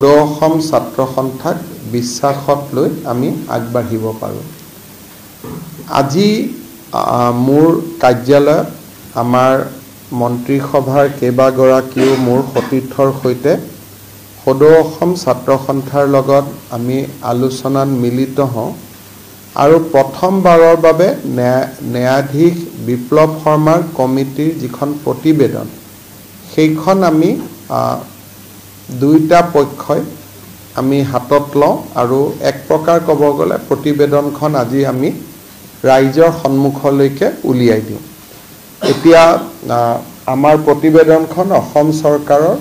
অসম ছাত্ৰ সন্থাক বিশ্বাসত লৈ আমি আগবাঢ়িব পাৰোঁ। আজি মোৰ কাৰ্যালয়ত আমাৰ মন্ত্ৰীসভাৰ কেইবাগৰাকীও মোৰ সতীৰ্থৰ সৈতে সদৌ অসম ছাত্ৰ সন্থাৰ লগত আমি আলোচনাত মিলিত হওঁ আৰু প্ৰথমবাৰৰ বাবে ন্যায়াধীশ বিপ্লৱ শৰ্মাৰ কমিটিৰ যিখন প্ৰতিবেদন সেইখন আমি দুইটা পক্ষই আমি হাতত লওঁ আৰু এক প্ৰকাৰ ক'ব গ'লে প্ৰতিবেদনখন আজি আমি ৰাইজৰ সন্মুখলৈকে উলিয়াই দিওঁ। এতিয়া আমাৰ প্ৰতিবেদনখন অসম চৰকাৰৰ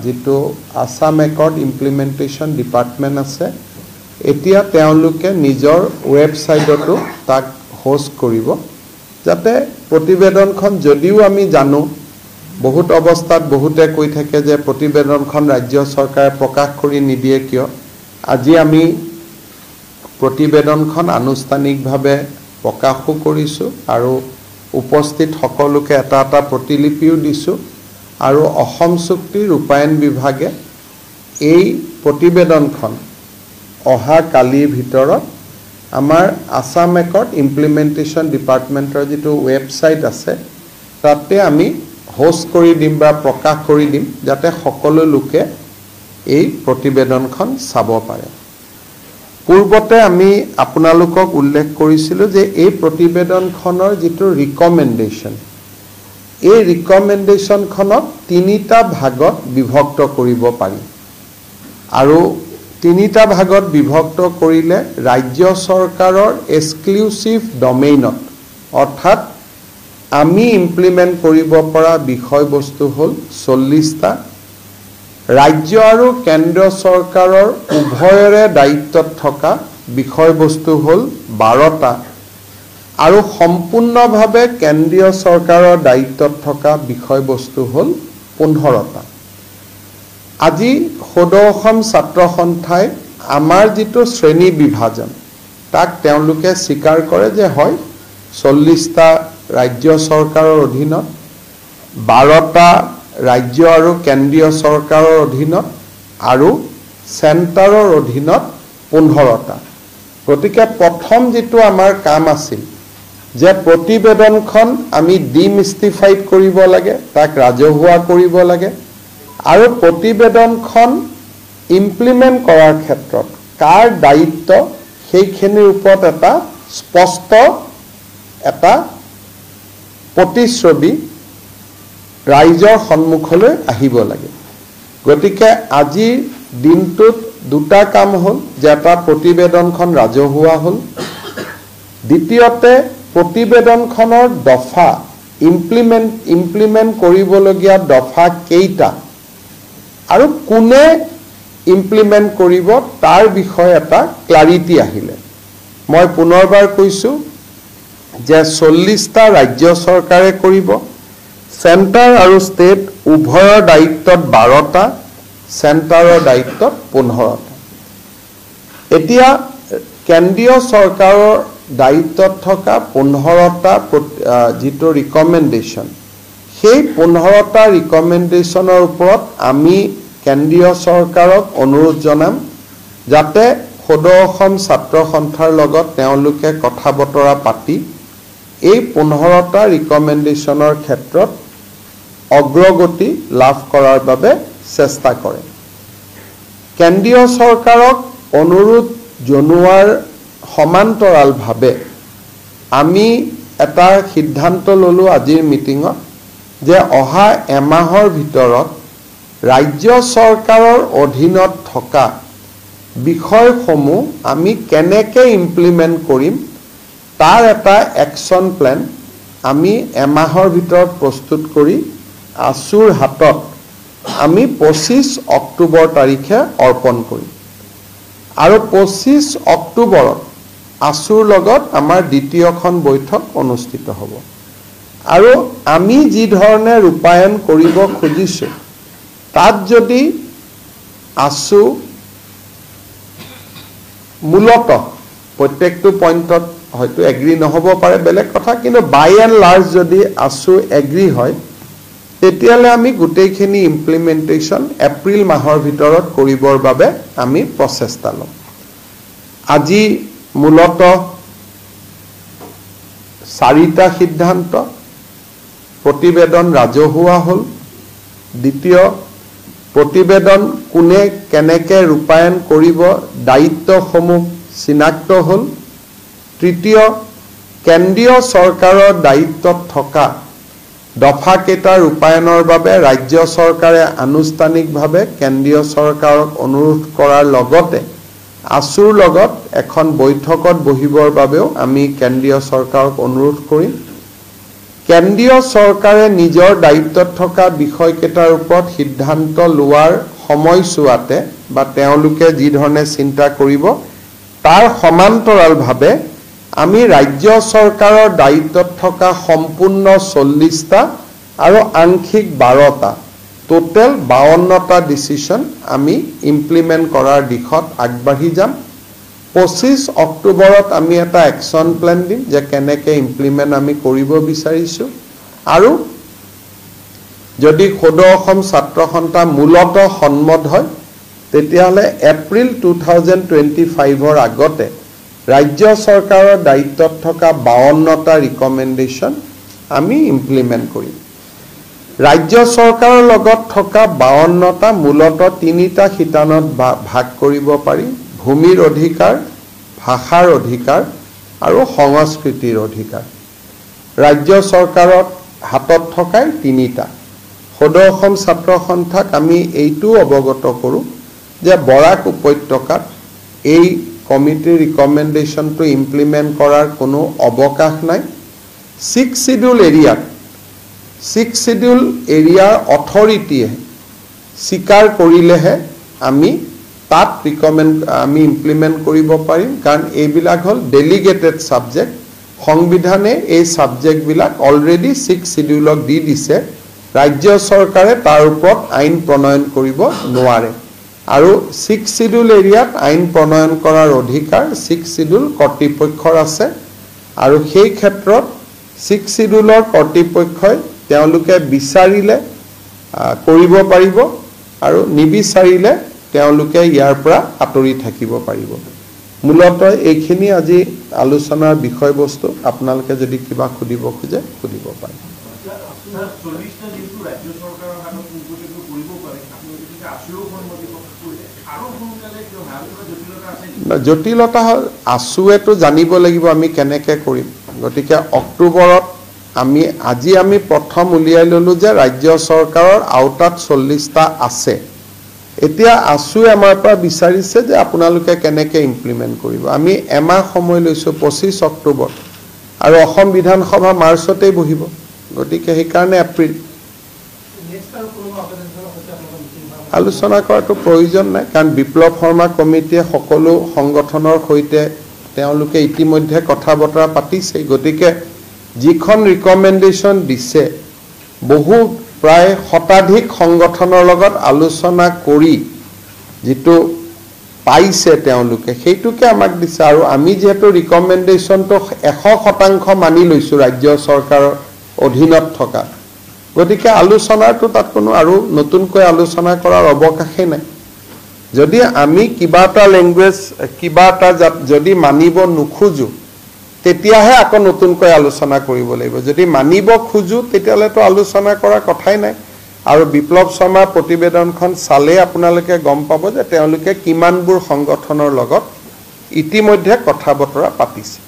যিটো আসাম একৰ্ড ইমপ্লিমেণ্টেশ্যন ডিপাৰ্টমেণ্ট আছে এতিয়া তেওঁলোকে নিজৰ ৱেবছাইটতো তাক হোষ্ট কৰিব যাতে প্ৰতিবেদনখন যদিও আমি জানো বহুত অৱস্থাত বহুতে কৈ থাকে যে প্ৰতিবেদনখন ৰাজ্য চৰকাৰে প্ৰকাশ কৰি নিদিয়ে কিয়। আজি আমি প্ৰতিবেদনখন আনুষ্ঠানিকভাৱে প্ৰকাশো কৰিছোঁ আৰু উপস্থিত সকলোকে এটা এটা প্ৰতিলিপিও দিছোঁ আৰু অসম চুক্তি ৰূপায়ণ বিভাগে এই প্ৰতিবেদনখন অহা কালিৰ ভিতৰত আমাৰ আসাম একৰ্ড ইমপ্লিমেণ্টেশ্যন ডিপাৰ্টমেণ্টৰ যিটো ৱেবছাইট আছে তাতে আমি হোষ্ট কৰি দিম বা প্ৰকাশ কৰি দিম যাতে সকলো লোকে এই প্ৰতিবেদনখন চাব পাৰে। পূৰ্বতে আমি আপোনালোকক উল্লেখ কৰিছিলোঁ যে এই প্ৰতিবেদনখনৰ যিটো ৰিকমেণ্ডেশ্যন এই ৰিকমেণ্ডেশ্যনখনক তিনিটা ভাগত বিভক্ত কৰিব পাৰি আৰু তিনিটা ভাগত বিভক্ত কৰিলে ৰাজ্য চৰকাৰৰ এক্সক্লুচিভ ডমেইনত অৰ্থাৎ আমি ইমপ্লিমেণ্ট কৰিব পৰা বিষয়বস্তু হ'ল 40টা, ৰাজ্য আৰু কেন্দ্ৰ চৰকাৰৰ উভয়ৰে দায়িত্বত থকা বিষয়বস্তু হ'ল 12টা আৰু সম্পূৰ্ণভাৱে কেন্দ্ৰীয় চৰকাৰৰ দায়িত্বত থকা বিষয়বস্তু হ'ল 15টা। আজি সদৌ অসম ছাত্ৰ সন্থাই আমাৰ যিটো শ্ৰেণী বিভাজন তাক তেওঁলোকে স্বীকাৰ কৰে যে হয় 40টা ৰাজ্য চৰকাৰৰ অধীনত 12টা ৰাজ্য আৰু কেন্দ্ৰীয় চৰকাৰৰ অধীনত আৰু চেণ্টাৰৰ অধীনত 15টা। গতিকে প্ৰথম যিটো আমাৰ কাম আছিল যে প্ৰতিবেদনখন আমি ডিমিষ্টিফাইড কৰিব লাগে, তাক ৰাজহুৱা কৰিব লাগে আৰু প্ৰতিবেদনখন ইমপ্লিমেণ্ট কৰাৰ ক্ষেত্ৰত কাৰ দায়িত্ব সেইখিনিৰ ওপৰত এটা স্পষ্ট এটা প্ৰতিশ্ৰুতি ৰাইজৰ সন্মুখলৈ আহিব লাগে। গতিকে আজিৰ দিনটোত দুটা কাম হ'ল যে এটা প্ৰতিবেদনখন ৰাজহুৱা হ'ল, দ্বিতীয়তে প্ৰতিবেদনখনৰ দফা ইমপ্লিমেণ্ট কৰিবলগীয়া দফা কেইটা আৰু কোনে ইমপ্লিমেণ্ট কৰিব তাৰ বিষয়ে এটা ক্লাৰিটি আহিলে। মই পুনৰবাৰ কৈছোঁ যে 40টা ৰাজ্য চৰকাৰে কৰিব, চেণ্টাৰ আৰু ষ্টেট উভয়ৰ দায়িত্বত 12টা, চেণ্টাৰৰ দায়িত্বত 15টা। এতিয়া কেন্দ্ৰীয় চৰকাৰৰ দায়িত্বত থকা 15টা যিটো ৰিকমেণ্ডেশ্যন সেই 15টা ৰিকমেণ্ডেশ্যনৰ ওপৰত আমি কেন্দ্ৰীয় চৰকাৰক অনুৰোধ জনাম যাতে সদৌ অসম ছাত্ৰ সন্থাৰ লগত তেওঁলোকে কথা বতৰা পাতি এই 15টা ৰিকমেণ্ডেশ্যনৰ ক্ষেত্ৰত অগ্ৰগতি লাভ কৰাৰ বাবে চেষ্টা কৰে। কেন্দ্ৰীয় চৰকাৰক অনুৰোধ জনোৱাৰ সমান্তৰালভাৱে আমি এটা সিদ্ধান্ত ল'লোঁ আজিৰ মিটিঙত যে অহা এমাহৰ ভিতৰত ৰাজ্য চৰকাৰৰ অধীনত থকা বিষয়সমূহ আমি কেনেকৈ ইমপ্লিমেণ্ট কৰিম তাৰ এটা একশ্যন প্লেন আমি এমাহৰ ভিতৰত প্ৰস্তুত কৰি আছুৰ হাতত আমি 25 অক্টোবৰ তাৰিখে অৰ্পণ কৰিম আৰু 25 অক্টোবৰত আছুৰ লগত আমাৰ দ্বিতীয়খন বৈঠক অনুষ্ঠিত হ'ব আৰু আমি যি ধৰণে ৰূপায়ণ কৰিব খুজিছোঁ তাত যদি আছু মূলতঃ প্ৰত্যেকটো পইণ্টত হয়তো এগ্ৰী নহ'ব পাৰে বেলেগ কথা, কিন্তু বাই এণ্ড লাৰ্জ যদি আছু এগ্ৰী হয় তেতিয়ালে আমি গোটেইখিনি ইমপ্লিমেন্টেশন এপ্ৰিল মাহৰ ভিতৰত কৰিবৰ বাবে আমি প্ৰচেষ্টা লম আজি মূলত 4টা সিদ্ধান্ত প্ৰতিবেদন ৰাজহুৱা হল দ্বিতীয় প্ৰতিবেদন কোনে কেনেকে ৰূপায়ণ কৰিব দায়িত্বসমূহ চিনাক্ত হল তৃতীয় কেন্দ্ৰীয় চৰকাৰৰ দায়িত্বত থকা দফা কেইটা ৰূপায়ণৰ বাবে ৰাজ্য চৰকাৰে আনুষ্ঠানিকভাৱে কেন্দ্ৰীয় চৰকাৰক অনুৰোধ কৰাৰ লগতে আসুৰ লগত এখন বৈঠকত বহিবৰ বাবেও আমি কেন্দ্ৰীয় চৰকাৰক অনুৰোধ কৰিম কেন্দ্ৰীয় চৰকাৰে নিজৰ দায়িত্বত থকা বিষয় কেইটাৰ ওপৰত সিদ্ধান্ত লোৱাৰ সময়সূৱাতে বা তেওঁলোকে যি ধৰণে চিন্তা কৰিব তাৰ সমান্তৰালভাৱে আমি ৰাজ্য চৰকাৰৰ দায়িত্বত থকা সম্পূৰ্ণ 40টা আৰু আংশিক 12টা টোটেল 52টা ডিসিশন আমি ইমপ্লিমেন্ট কৰাৰ দিশত আগবাঢ়ি যাম 25 অক্টোবৰত আমি এটা একশন প্ল্যান দিম যে কেনেকে ইমপ্লিমেন্ট আমি কৰিব বিচাৰিছো আৰু যদি খোদ অসম ছাত্ৰ সন্থা মূলত সন্মত হয় তেতিয়াহলে এপ্ৰিল 2025 ৰ আগতে ৰাজ্য চৰকাৰৰ দায়িত্বত থকা 52টা ৰিকমেন্ডেশন আমি ইমপ্লিমেন্ট কৰিম ৰাজ্য চৰকাৰৰ লগত থকা 52টা মূলত 3টা শিতানত ভাগ কৰিব পাৰি ভূমিৰ অধিকাৰ ভাষাৰ অধিকাৰ আৰু সংস্কৃতিৰ অধিকাৰ ৰাজ্য চৰকাৰৰ হাতত থকা 3টা খোদ অসম ছাত্ৰ সন্থাক আমি এইটো অৱগত কৰো যে বৰাক উপত্যকাত এই কমিটিৰ ৰিকমেন্ডেশন টু ইমপ্লিমেন্ট কৰাৰ কোনো অৱকাশ নাই 6 শিডিউল এৰিয়াৰ অথৰিটিয়ে স্বীকাৰ কৰিলেহে আমি তাত ৰিকমেন্ড আমি ইমপ্লিমেন্ট কৰিব পাৰিম কাৰণ এইবিলাক হল ডেলিগেটেড সাবজেক্ট সংবিধানে এই সাবজেক্ট বিলাক অলৰেডি 6 শিডিউলক দি দিছে ৰাজ্য চৰকাৰে তাৰ ওপৰত আইন প্ৰণয়ন কৰিব নোৱাৰে আৰু 6 শিডিউল এৰিয়াত আইন প্ৰণয়ন কৰাৰ অধিকাৰ 6 শিডিউল কৰ্তৃপক্ষৰ আছে আৰু সেই ক্ষেত্ৰত 6 শিডিউলৰ কৰ্তৃপক্ষই তেওঁলোকে বিচাৰিলে কৰিব পাৰিব আৰু নিবিচাৰিলে তেওঁলোকে ইয়াৰ পৰা আতৰি থাকিব পাৰিব মূলত এইখিনি আজি আলোচনাৰ বিষয়বস্তু আপোনালোকে যদি কিবা খুদিব খোজে খুদিব পাৰে জটিলতা আসুৱেটো জানিব লাগিব আমি কেনেকে কৰিম গতিকে অক্টোবৰত আজি আমি প্ৰথম উলিয়াই ললো যে ৰাজ্য চৰকাৰৰ আউটাত 40টা আছে এতিয়া আসুৱে আমাৰ পৰা বিচাৰিছে যে আপোনালোকে কেনেকে ইমপ্লিমেন্ট কৰিব আমি এমাহ সময় লৈছো 25 অক্টোবৰ আৰু অসম বিধানসভা মাৰ্চতেই বহিব গতিকে সেই কাৰণে এপ্ৰিল আলোচনা কৰাটো প্ৰয়োজন নাই কাৰণ বিপ্লৱ শৰ্মা কমিটিয়ে সকলো সংগঠনৰ সৈতে তেওঁলোকে ইতিমধ্যে কথা বতৰা পাতিছে গতিকে যিখন ৰিকমেন্ডেশন দিছে বহু প্ৰায় শতাধিক সংগঠনৰ লগত আলোচনা কৰি যেটো পাইছে তেওঁলোকে সেইটোকে আমাক দিছে আৰু আমি যেটো ৰিকমেন্ডেশনটো 100% মানি লৈছো ৰাজ্য চৰকাৰৰ অধীনত থকা গতিকে আলোচনাটো তাত কোনো আৰু নতুনকৈ আলোচনা কৰাৰ অৱকাশে নাই যদি আমি কিবা এটা ল্যাঙ্গুৱেজ কিবা এটা যদি মানিব নুখুজো তেতিয়াহে আকৌ নতুনকৈ আলোচনা কৰিব লাগিব যদি মানিব খুজো তেতিয়ালেতো আলোচনা কৰা কথাই নাই আৰু বিপ্লৱ শৰ্মা প্ৰতিবেদনখন চালে আপোনালোকে গম পাব যে তেওঁলোকে কিমানবোৰ সংগঠনৰ লগত ইতিমধ্যে কথা বতৰা পাতিছে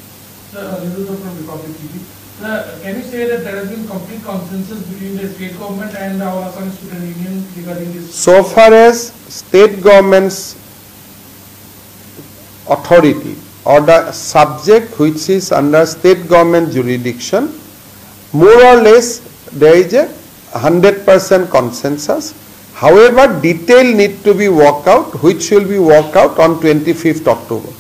Can you say that there has been complete consensus between the state government and the Assam Student Union regarding this? So far as state government's authority or the subject which is under state government jurisdiction, more or less there is a 100% consensus. However, detail need to be worked out, which will be worked out on 25th October.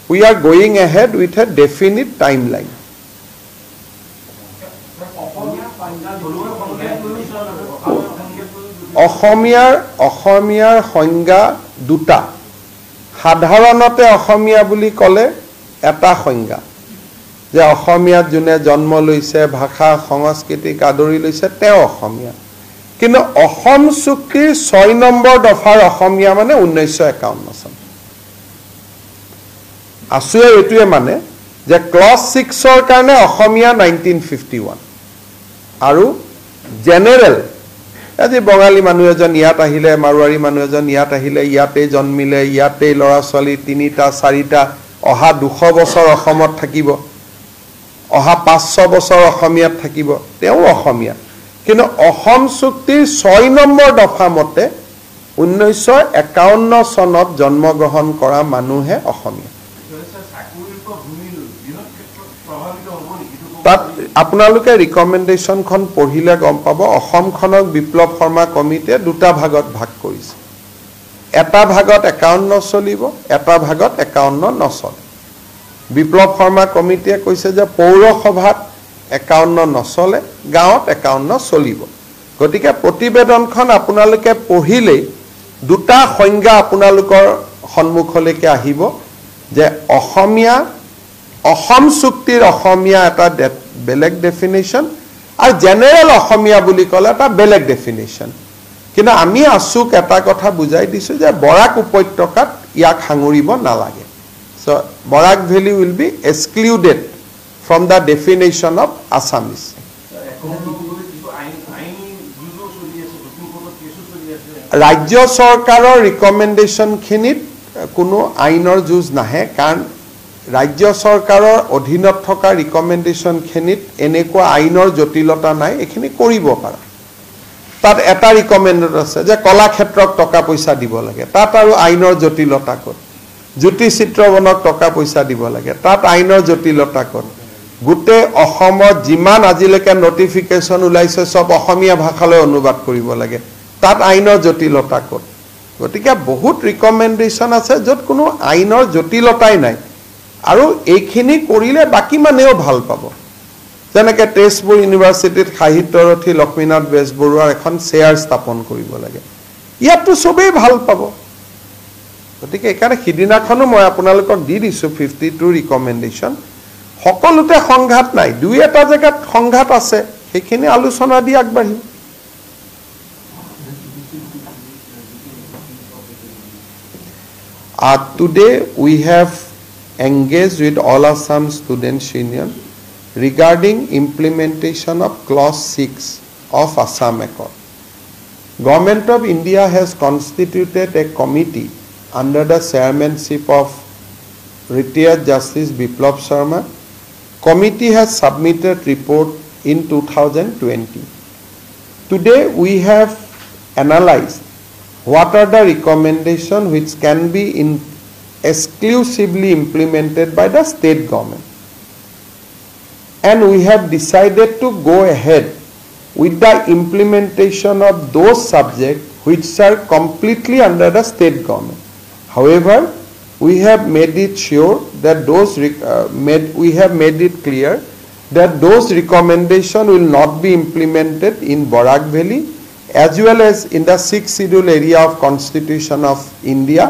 We are going ahead with a definite timeline. অসমীয়াৰ সংজ্ঞা দুটা সাধাৰণতে অসমীয়া বুলি ক'লে এটা সংজ্ঞা যে অসমীয়াত যোনে জন্ম লৈছে ভাষা সংস্কৃতিক আদৰি লৈছে তেওঁ অসমীয়া কিন্তু অসম চুক্তিৰ 6 নম্বৰ দফাৰ অসমীয়া মানে 1951 চন আসুৱে এটোৱে মানে যে ক্লজ 6 ৰ কাৰণে অসমীয়া 1951 আৰু জেনেৰেল আজি বঙালী মানুহ এজন ইয়াত আহিলে মাৰুৱাৰী মানুহ এজন ইয়াত আহিলে ইয়াতে জন্মিলে ইয়াতে লৰা ছোৱালী 3টা 4টা অহা 200 বছৰ অসমত থাকিব অহা 500 বছৰ অসমীয়াত থাকিব তেওঁ অসমীয়া কিন্তু অসম চুক্তিৰ 6 নম্বৰ দফা মতে 1951 চনত জন্মগ্ৰহণ কৰা মানুহে অসমীয়া তাত আপোনালোকে ৰিকমেন্ডেশনখন পঢ়িলে গম পাব অসমখনক বিপ্লৱ শৰ্মা কমিটিয়ে দুটা ভাগত ভাগ কৰিছে এটা ভাগত 51 চলিব এটা ভাগত 51 নচলে বিপ্লৱ শৰ্মা কমিটিয়ে কৈছে যে পৌৰসভাত 51 নচলে গাঁৱত 51 চলিব গতিকে প্ৰতিবেদনখন আপোনালোকে পঢ়িলে দুটা সংজ্ঞা আপোনালোকৰ সন্মুখলৈকে আহিব যে অসমীয়া অসম চুক্তিৰ অসমীয়া এটা বেলেগ ডেফিনেশন আৰু জেনেৰেল অসমীয়া বুলি ক'লে এটা বেলেগ ডেফিনেশন কিন্তু আমি আসুক এটা কথা বুজাই দিছো যে বৰাক উপত্যকাত ইয়াক হাঙুৰিব নালাগে so Barak Valley will be excluded from the definition of Assamese ৰাজ্য চৰকাৰৰ ৰিকমেন্ডেশন খিনিত কোনো আইনৰ জুজ নাহে কাৰণ ৰাজ্য চৰকাৰৰ অধীনত থকা ৰিকমেন্ডেশন খিনিত এনেকুৱা আইনৰ জটিলতা নাই এখিনি কৰিব পাৰা তাত এটা ৰিকমেন্ডেড আছে যে কলা ক্ষেত্ৰক টকা পইচা দিব লাগে তাত আৰু আইনৰ জটিলতা ক'ত জ্যোতি চিত্ৰবনক টকা পইচা দিব লাগে তাত আইনৰ জটিলতা ক'ত গুটে অসমত যিমান আজিলৈকে নটিফিকেশন ওলাইছে সব অসমীয়া ভাষালৈ অনুবাদ কৰিব লাগে তাত আইনৰ জটিলতা ক'ত গতিকে বহুত ৰিকমেন্ডেশন আছে যত কোনো আইনৰ জটিলতাই নাই আৰু এইখিনি কৰিলে বাকি মানেও ভাল পাব যেনেকৈ তেজপুৰ ইউনিভাৰ্চিটিত সাহিত্যৰথী লক্ষ্মীনাথ বেজবৰুৱাৰ এখন চেয়াৰ স্থাপন কৰিব লাগে ইয়াতো সবেই ভাল পাব গতিকে একাৰে হিদিনাখনো মই আপোনালোকক দি দিছো 52 ৰিকমেন্ডেশন সকলোতে সংঘাত নাই দুই এটা জায়গাত সংঘাত আছে সেইখিনি আলোচনা দি আগবাঢ়িম today we have engaged with All Assam Students Union regarding implementation of clause 6 of Assam Accord. Government of India has constituted a committee under the chairmanship of retired Justice Biplab Sharma. Committee has submitted report in 2020. Today we have analyzed what are the recommendations which can be exclusively implemented by the state government. And we have decided to go ahead with the implementation of those subjects which are completely under the state government. However, we have made it sure that we have made it clear that those recommendations will not be implemented in Barak Valley as well as in the 6th schedule area of Constitution of India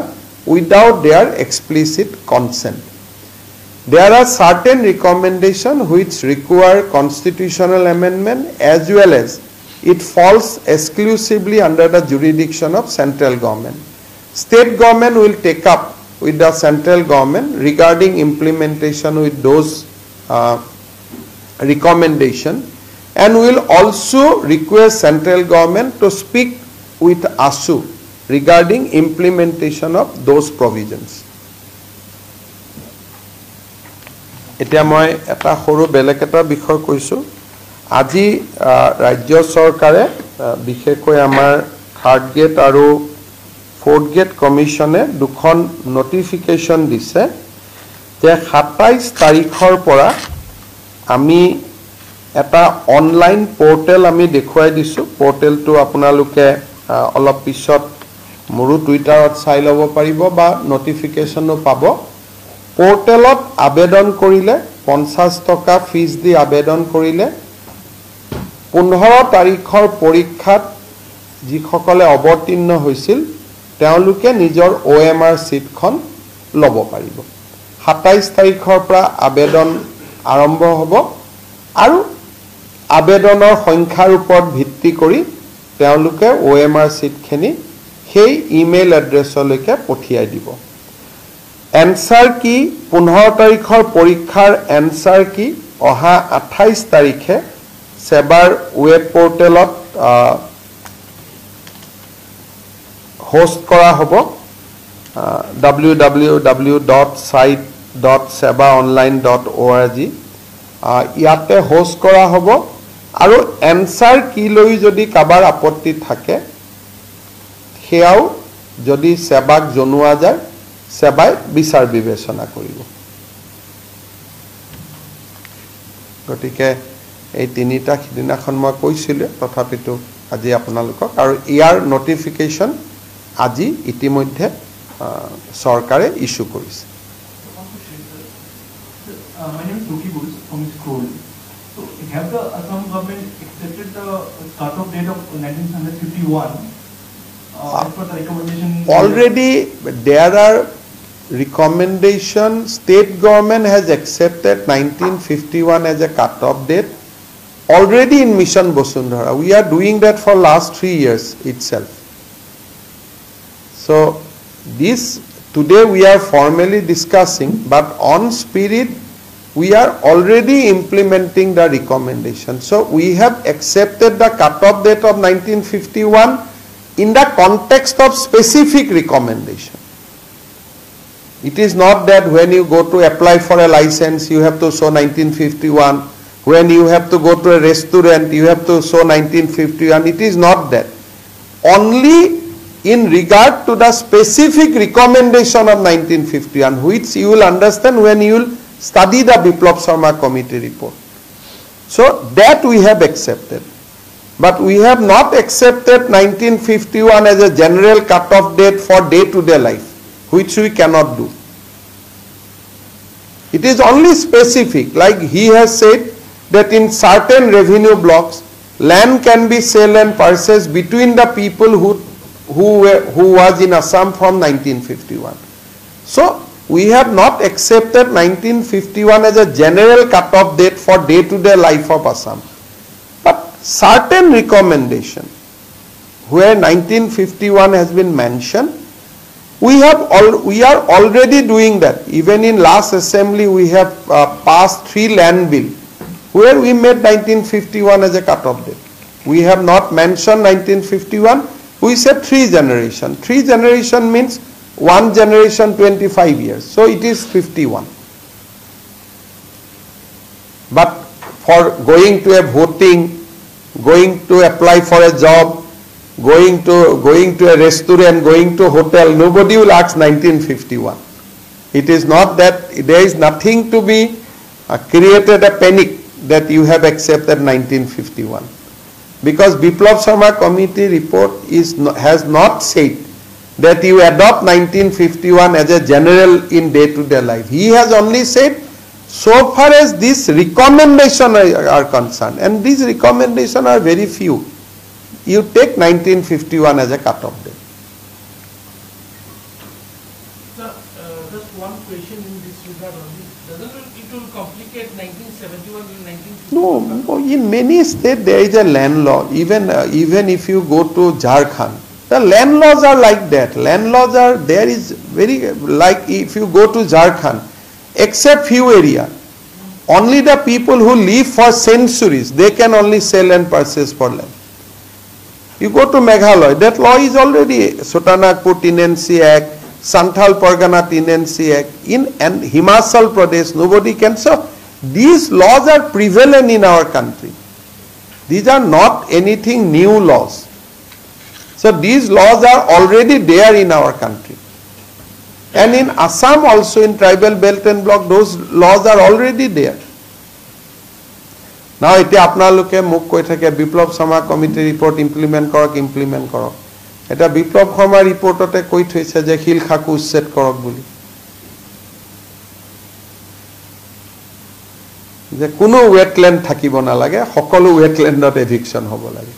without their explicit consent. There are certain recommendations which require constitutional amendment as well as it falls exclusively under the jurisdiction of central government. State government will take up with the central government regarding implementation with those recommendations and will also request central government to speak with ASU regarding implementation of those provisions. এতিয়া মই এটা সৰু বেলেগ এটা বিষয় কৈছো আজি ৰাজ্য চৰকাৰে বিশেষকৈ আমাৰ থাৰ্ড গেট আৰু ফোৰ্থ গেট কমিশনে দুখন নোটিফিকেশন দিছে যে 27 তাৰিখৰ পৰা আমি এটা অনলাইন পোৰ্টেল আমি দেখুৱাই দিছো পোৰ্টেলটো আপোনালোকে অলপ পিছত মোৰো টুইটাৰত চাই ল'ব পাৰিব বা নোটিফিকেশনো পাব পোৰ্টেলত আবেদন কৰিলে 50 টকা ফিজ দি আবেদন কৰিলে 15 তাৰিখৰ পৰীক্ষাত যিসকলে অৱতীৰ্ণ হৈছিল তেওঁলোকে নিজৰ OMR সিটখন ল'ব পাৰিব 27 তাৰিখৰ পৰা আবেদন আৰম্ভ হ'ব আৰু আবেদনৰ সংখ্যাৰ ওপৰত ভিত্তি কৰি তেওঁলোকে OMR চিটখিনি সেই ইমেইল এড্ৰেছলৈকে পঠিয়াই দিব এনসাৰ কি 15 তাৰিখৰ পৰীক্ষাৰ এনসাৰ কি অহা 28 তাৰিখে সেবাৰ ওয়েব পোৰ্টেলত হোস্ট কৰা হ'ব www.site.sebaonline.org ইয়াতে হোস্ট কৰা হ'ব আৰু এনসাৰ কি লৈ যদি কাবাৰ আপত্তি থাকে হেয়াও যদি সেবাক জনোৱা যায় সেবাই বিচাৰ বিবেচনা কৰিব গতিকে এই তিনিটা খিদিনাখন মই কৈছিল তথাপিতো আজি আপোনালোকক আৰু ইয়াৰ নোটিফিকেশন আজি ইতিমধ্যে সৰকাৰে ইস্যু কৰিছে My name is Ruki Bose from Scroll. So, have the Assam government accepted the cut-off date of 1951 as per the recommendation? Already there are recommendation. State government has accepted 1951 as a cut-off date. Already in Mission Bosundhara, we are doing that for last 3 years itself. So this today we are formally discussing, but on spirit we are already implementing the recommendation. So we have accepted the cut-off date of 1951 in the context of specific recommendation. It is not that when you go to apply for a license you have to show 1951, when you have to go to a restaurant you have to show 1951. It is not that. Only in regard to the specific recommendation of 1951, which you will understand when you will study the Biplab Sharma committee report. So that we have accepted. But we have not accepted 1951 as a general cut-off date for day-to-day life, which we cannot do. It is only specific, like he has said that in certain revenue blocks, land can be sold and purchased between the people who was in Assam from 1951. So we have not accepted 1951 as a general cut-off date for day-to-day life of Assam. But certain recommendation where 1951 has been mentioned, we are already doing that. Even in last assembly we have passed 3 land bill where we made 1951 as a cut-off date. We have not mentioned 1951. We said 3 generation. 3 generation means 1 generation 25 years. So it is 51. But for going to a voting, going to apply for a job, going to a restaurant, going to a hotel, nobody will ask 1951. It is not that there is nothing to be created a panic that you have accepted 1951. Because Biplab Sharma committee report has not said that you adopt 1951 as a general in day-to-day life. He has only said so far as these recommendations are concerned, and these recommendations are very few, you take 1951 as a cut-off date. Sir, just one question in this regard only. Doesn't it will complicate 1971 and 1951? No, in many states there is a land law. Even if you go to Jharkhand, the land laws are like that. Land laws are there is very like if you go to Jharkhand, except few area, only the people who live for centuries they can only sell and purchase for land. You go to Meghalaya, that law is already Sotanagpur Tenancy Act, Santhal Pargana Tenancy Act. And Himachal Pradesh, nobody can. So these laws are prevalent in our country. These are not anything new laws. So these laws are already there in our country. And in Assam also, in tribal belt and block, those laws are already there. Now, এতিয়া আপোনালোকে মোক কৈ থাকে বিপ্লৱ Sharma committee report implement কৰক এটা বিপ্লৱ শৰ্মা ৰিপৰ্টতে কৈ থৈছে যে হিল খাকু উচ্ছেদ কৰক বুলি যে কোনো ওয়েটল্যান্ড থাকিব নালাগে সকলো ওয়েটল্যান্ডত এভিকশন হ'ব লাগে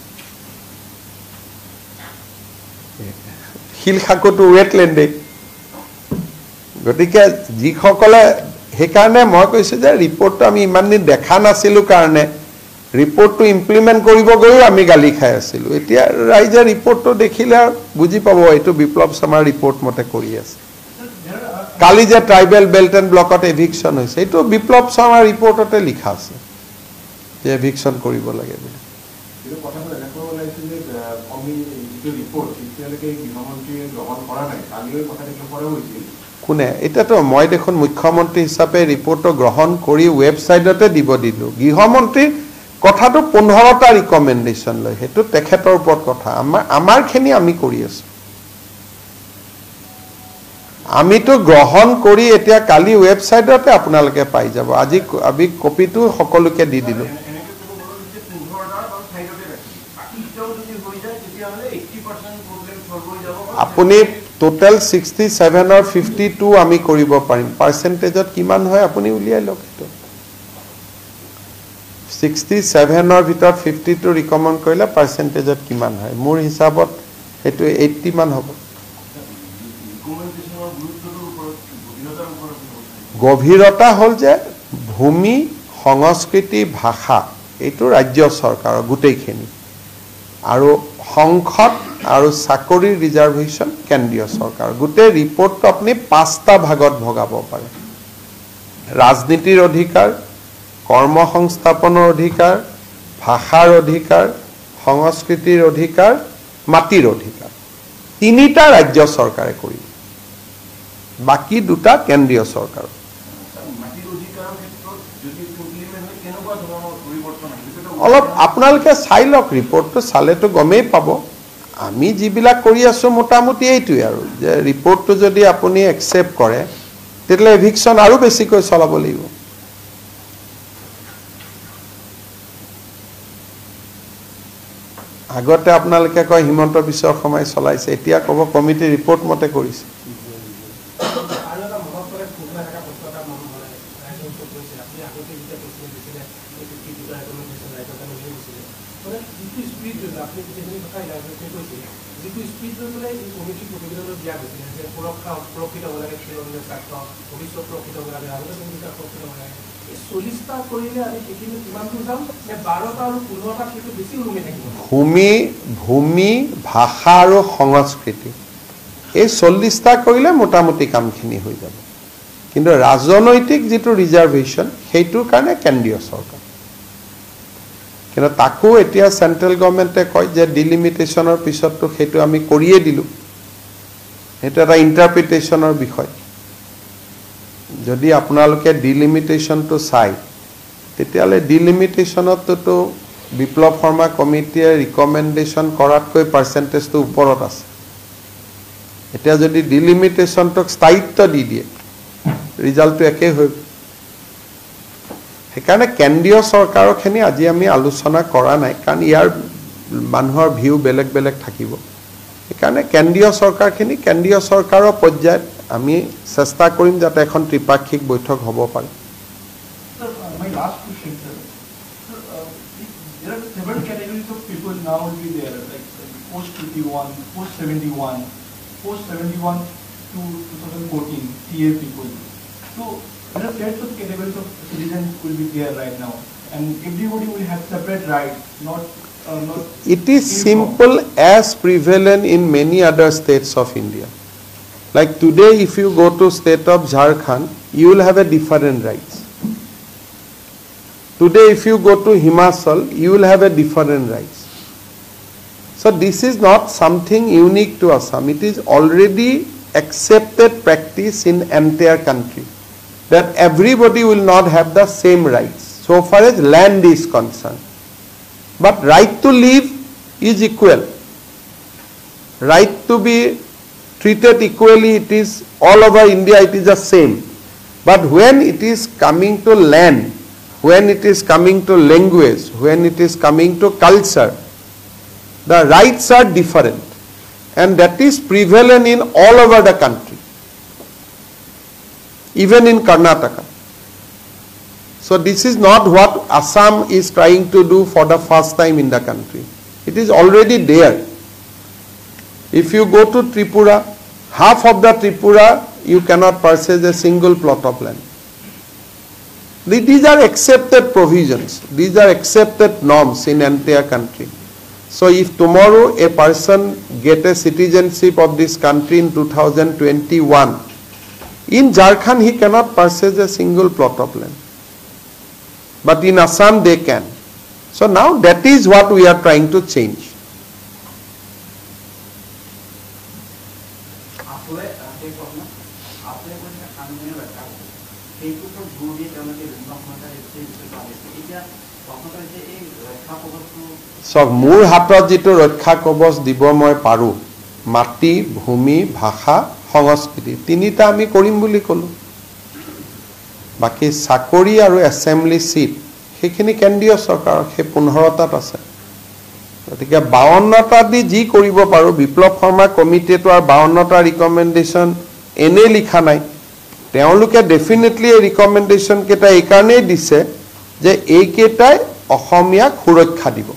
হিল খাকুটো ওয়েটল্যান্ডে গতিকে যিসকলে সেইকাৰণে মই কৈছোঁ যে ৰিপৰ্টটো আমি ইমান দিন দেখা নাছিলোঁ কাৰণে ৰিপৰ্টটো ইমপ্লিমেণ্ট কৰিব গৈও আমি গালি খাই আছিলোঁ এতিয়া ৰাইজে ৰিপৰ্টটো দেখিলে বুজি পাব এইটো বিপ্লৱ শৰ্মাৰ ৰিপৰ্ট মতে কৰি আছে কালি যে ট্ৰাইবেল বেল্ট এণ্ড ব্লকত এভিকশ্যন হৈছে এইটো বিপ্লৱ শৰ্মাৰ ৰিপৰ্টতে লিখা আছে যে এভিকশ্যন কৰিব লাগে বুলি কোনে এতিয়াতো মই দেখোন মুখ্যমন্ত্ৰী হিচাপে ৰিপৰ্টটো গ্ৰহণ কৰি ৱেবছাইটতে দিব দিলোঁ গৃহমন্ত্ৰীৰ কথাটো 15টা ৰিকমেণ্ডেশ্যন লয় সেইটো তেখেতৰ ওপৰত কথা আমাৰখিনি আমি কৰি আছোঁ আমিতো গ্ৰহণ কৰি এতিয়া কালি ৱেবছাইটতে আপোনালোকে পাই যাব আজি আমি কপিটো সকলোকে দি দিলোঁ আপুনি টোটেল 67 or 52 আমি কৰিব পাৰিম পাৰ্চেণ্টেজত কিমান হয় আপুনি উলিয়াই লওক সেইটো 67 ৰ ভিতৰত 52 ৰিকমেণ্ড কৰিলে পাৰ্চেণ্টেজত কিমান হয় মোৰ হিচাপত সেইটো 80 মান হ'ব গভীৰতা হ'ল যে ভূমি সংস্কৃতি ভাষা এইটো ৰাজ্য চৰকাৰৰ গোটেইখিনি আৰু সংসদ আৰু চাকৰি ৰিজাৰ্ভেশ্যন কেন্দ্ৰীয় চৰকাৰ গোটেই ৰিপৰ্টটো আপুনি 5টা ভাগত ভগাব পাৰে ৰাজনীতিৰ অধিকাৰ কৰ্মসংস্থাপনৰ অধিকাৰ ভাষাৰ অধিকাৰ সংস্কৃতিৰ অধিকাৰ মাটিৰ অধিকাৰ তিনিটা ৰাজ্য চৰকাৰে কৰিব বাকি দুটা কেন্দ্ৰীয় চৰকাৰ অলপ আপোনালোকে চাই লওক ৰিপৰ্টটো চালেতো গমেই পাব আমি যিবিলাক কৰি আছোঁ মোটামুটি এইটোৱে আৰু যে ৰিপৰ্টটো যদি আপুনি একচেপ্ট কৰে তেতিয়াহ'লে এভিকশ্যন আৰু বেছিকৈ চলাব লাগিব আগতে আপোনালোকে কয় হিমন্ত বিশ্ব শৰ্মাই চলাইছে এতিয়া ক'ব কমিটি ৰিপৰ্ট মতে কৰিছে ভূমি ভাষা আৰু সংস্কৃতি এই 40টা কৰিলে মোটামুটি কামখিনি হৈ যাব কিন্তু ৰাজনৈতিক যিটো ৰিজাৰ্ভেশ্যন সেইটোৰ কাৰণে কেন্দ্ৰীয় চৰকাৰ কিন্তু তাকো এতিয়া চেন্ট্ৰেল গভৰ্ণমেণ্টে কয় যে ডিলিমিটেশ্যনৰ পিছততো সেইটো আমি কৰিয়ে দিলোঁ সেইটো এটা ইণ্টাৰপ্ৰিটেশ্যনৰ বিষয় যদি আপোনালোকে ডিলিমিটেশ্যনটো চাই তেতিয়াহ'লে ডিলিমিটেশ্যনততো বিপ্লৱ শৰ্মা কমিটিয়ে ৰিকমেণ্ডেশ্যন কৰাতকৈ পাৰ্চেণ্টেজটো ওপৰত আছে এতিয়া যদি ডিলিমিটেশ্যনটোক স্থায়িত্ব দি দিয়ে ৰিজাল্টটো একেই হৈ সেইকাৰণে কেন্দ্ৰীয় চৰকাৰৰখিনি আজি আমি আলোচনা কৰা নাই কাৰণ ইয়াৰ মানুহৰ ভিউ বেলেগ বেলেগ থাকিব সেইকাৰণে কেন্দ্ৰীয় চৰকাৰখিনি কেন্দ্ৰীয় চৰকাৰৰ পৰ্যায়ত আমি চেষ্টা কৰিম যাতে এখন ত্ৰিপাক্ষিক বৈঠক হ'ব পাৰে My last question, sir. There are several categories of people now will be there, like post 51, post 71, post 71 to 2014 TA people. So there are sets of categories of citizens will be there right now, and everybody will have separate rights, not. It is simple as prevalent in many other states of India. Like today, if you go to state of Jharkhand, you will have a different rights. Today, if you go to Himachal, you will have a different rights. So this is not something unique to Assam. It is already accepted practice in entire country that everybody will not have the same rights so far as land is concerned. But right to live is equal. Right to be treated equally, it is all over India, it is the same. But when it is coming to land, when it is coming to language, when it is coming to culture, the rights are different. And that is prevalent in all over the country. Even in Karnataka. So this is not what Assam is trying to do for the first time in the country. It is already there. If you go to Tripura, half of the Tripura, you cannot purchase a single plot of land. These are accepted provisions. These are accepted norms in entire country. So if tomorrow a person get a citizenship of this country in 2021, in Jharkhand he cannot purchase a single plot of land. But in Assam they can. So now that is what we are trying to change. So মোৰ হাতত যেটো ৰক্ষা কবচ দিব মই পাৰো মাটি ভূমি ভাষা সংস্কৃতি তিনিটা আমি কৰিম বুলি কলো বাকি চাকৰি আৰু এছেম্বলি সিট সেইখিনি কেন্দ্ৰীয় চৰকাৰৰ সেই 15টাত আছে গতিকে 52টা দি যি কৰিব পাৰো বিপ্লৱ শৰ্মা কমিটিটো আৰু 52টা ৰিকমেন্ডেশন এনে লিখা নাই তেওঁলোকে ডেফিনেটলি এই ৰিকমেন্ডেশন কেটা এই কাৰণেই দিছে যে এই কেটাই অসমীয়া সুৰক্ষা দিব